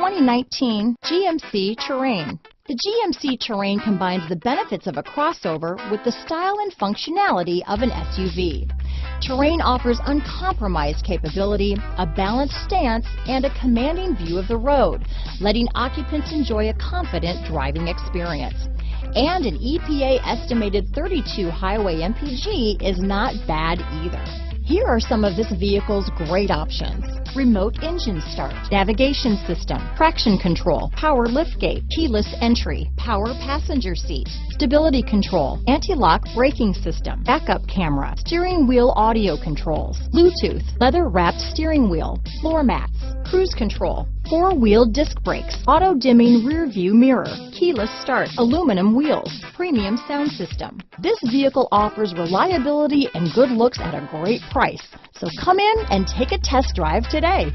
2019 GMC Terrain. The GMC Terrain combines the benefits of a crossover with the style and functionality of an SUV. Terrain offers uncompromised capability, a balanced stance, and a commanding view of the road, letting occupants enjoy a confident driving experience. And an EPA estimated 32 highway MPG is not bad either. Here are some of this vehicle's great options: remote engine start, navigation system, traction control, power liftgate, keyless entry, power passenger seat, stability control, anti-lock braking system, backup camera, steering wheel audio controls, Bluetooth, leather-wrapped steering wheel, floor mats, cruise control, four-wheel disc brakes, auto-dimming rear-view mirror, keyless start, aluminum wheels, premium sound system. This vehicle offers reliability and good looks at a great price. So come in and take a test drive today.